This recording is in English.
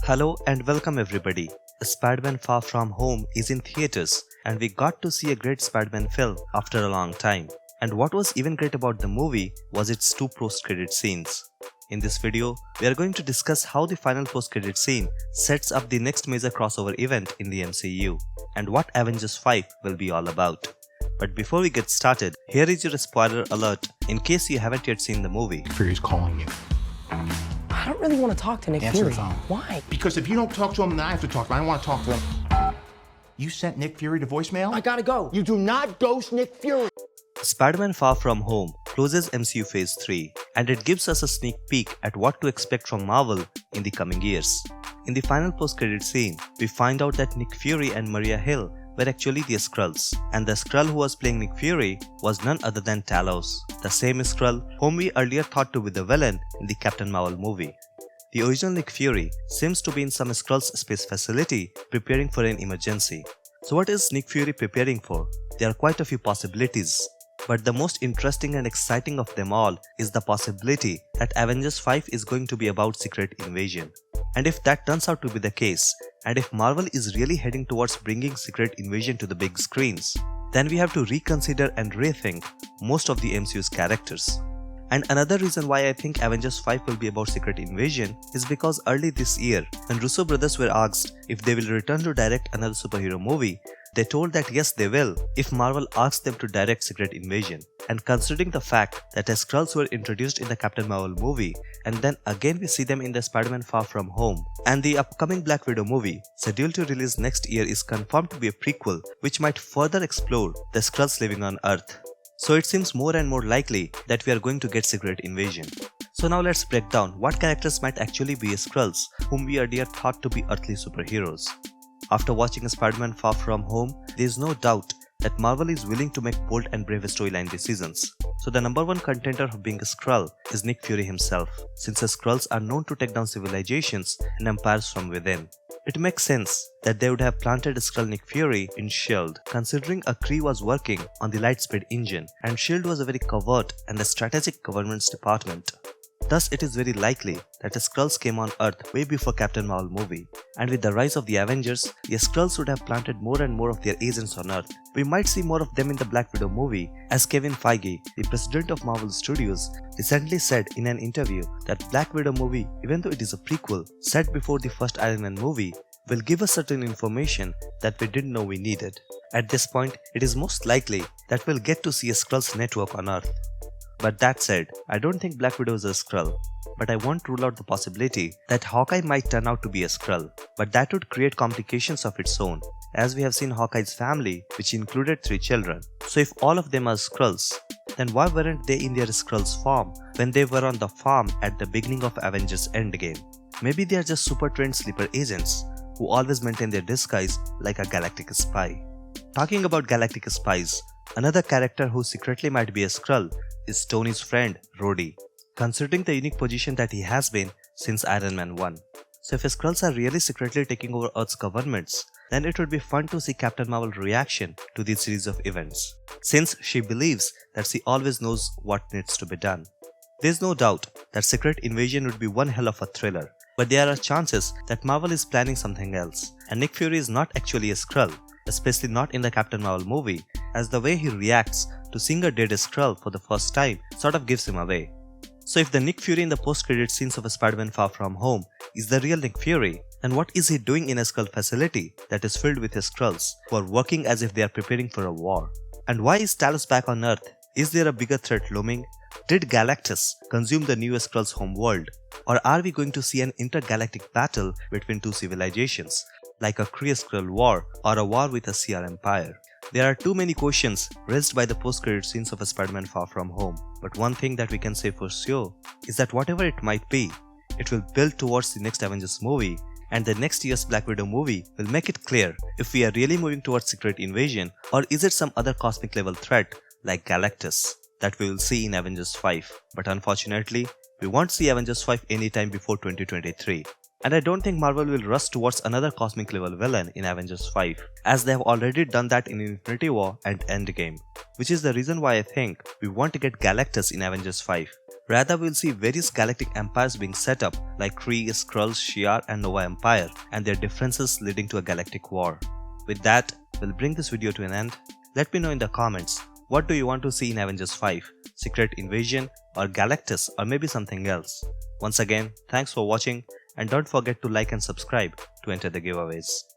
Hello and welcome everybody. Spider-Man Far From Home is in theaters and we got to see a great Spider-Man film after a long time. And what was even great about the movie was its two post-credit scenes. In this video, we are going to discuss how the final post-credit scene sets up the next major crossover event in the MCU and what Avengers 5 will be all about. But before we get started, here is your spoiler alert in case you haven't yet seen the movie. Fury's calling you. I don't really want to talk to Nick Answer Fury. the phone. Why? Because if you don't talk to him, then I have to talk to him. I don't want to talk to him. You sent Nick Fury to voicemail? I gotta go. You do not ghost Nick Fury. Spider-Man Far From Home closes MCU Phase 3 and it gives us a sneak peek at what to expect from Marvel in the coming years. In the final post-credit scene, we find out that Nick Fury and Maria Hill were actually the Skrulls, and the Skrull who was playing Nick Fury was none other than Talos, the same Skrull whom we earlier thought to be the villain in the Captain Marvel movie. The original Nick Fury seems to be in some Skrull's space facility preparing for an emergency. So what is Nick Fury preparing for? There are quite a few possibilities. But the most interesting and exciting of them all is the possibility that Avengers 5 is going to be about Secret Invasion. And if that turns out to be the case, and if Marvel is really heading towards bringing Secret Invasion to the big screens, then we have to reconsider and rethink most of the MCU's characters. And another reason why I think Avengers 5 will be about Secret Invasion is because early this year, when Russo brothers were asked if they will return to direct another superhero movie, they told that yes they will if Marvel asks them to direct Secret Invasion. And considering the fact that the Skrulls were introduced in the Captain Marvel movie and then again we see them in the Spider-Man Far From Home, and the upcoming Black Widow movie scheduled to release next year is confirmed to be a prequel which might further explore the Skrulls living on Earth. So it seems more and more likely that we are going to get Secret Invasion. So now let's break down what characters might actually be Skrulls whom we earlier thought to be earthly superheroes. After watching Spider-Man Far From Home, there is no doubt that Marvel is willing to make bold and brave storyline decisions. So the number one contender of being a Skrull is Nick Fury himself, since the Skrulls are known to take down civilizations and empires from within. It makes sense that they would have planted Skrull Nick Fury in S.H.I.E.L.D. considering a Kree was working on the Lightspeed engine and S.H.I.E.L.D. was a very covert and a strategic government's department. Thus, it is very likely that the Skrulls came on Earth way before Captain Marvel movie, and with the rise of the Avengers, the Skrulls would have planted more and more of their agents on Earth. We might see more of them in the Black Widow movie, as Kevin Feige, the president of Marvel Studios, recently said in an interview that Black Widow movie, even though it is a prequel set before the first Iron Man movie, will give us certain information that we didn't know we needed. At this point, it is most likely that we'll get to see a Skrulls network on Earth. But that said, I don't think Black Widow is a Skrull, but I won't rule out the possibility that Hawkeye might turn out to be a Skrull, but that would create complications of its own, as we have seen Hawkeye's family, which included 3 children. So if all of them are Skrulls, then why weren't they in their Skrulls form when they were on the farm at the beginning of Avengers Endgame? Maybe they are just super trained sleeper agents who always maintain their disguise like a galactic spy. Talking about galactic spies, another character who secretly might be a Skrull is Tony's friend, Rhodey, considering the unique position that he has been since Iron Man 1. So if Skrulls are really secretly taking over Earth's governments, then it would be fun to see Captain Marvel's reaction to this series of events, since she believes that she always knows what needs to be done. There's no doubt that Secret Invasion would be one hell of a thriller, but there are chances that Marvel is planning something else, and Nick Fury is not actually a Skrull, especially not in the Captain Marvel movie, as the way he reacts to seeing a dead Skrull for the first time sort of gives him away. So if the Nick Fury in the post-credit scenes of Spider-Man Far From Home is the real Nick Fury, then what is he doing in a Skrull facility that is filled with Skrulls who are working as if they are preparing for a war? And why is Talos back on Earth? Is there a bigger threat looming? Did Galactus consume the new Skrull's home world? Or are we going to see an intergalactic battle between 2 civilizations, like a Kree-Skrull war or a war with a CR empire? There are too many questions raised by the post-credit scenes of Spider-Man Far From Home, but one thing that we can say for sure is that whatever it might be, it will build towards the next Avengers movie, and the next year's Black Widow movie will make it clear if we are really moving towards Secret Invasion or is it some other cosmic level threat like Galactus that we will see in Avengers 5. But unfortunately, we won't see Avengers 5 anytime before 2023. And I don't think Marvel will rush towards another cosmic level villain in Avengers 5, as they have already done that in Infinity War and Endgame, which is the reason why I think we want to get Galactus in Avengers 5. Rather, we'll see various galactic empires being set up like Kree, Skrulls, Shi'ar and Nova Empire, and their differences leading to a galactic war. With that, we'll bring this video to an end. Let me know in the comments, what do you want to see in Avengers 5? Secret Invasion or Galactus or maybe something else? Once again, thanks for watching and don't forget to like and subscribe to enter the giveaways.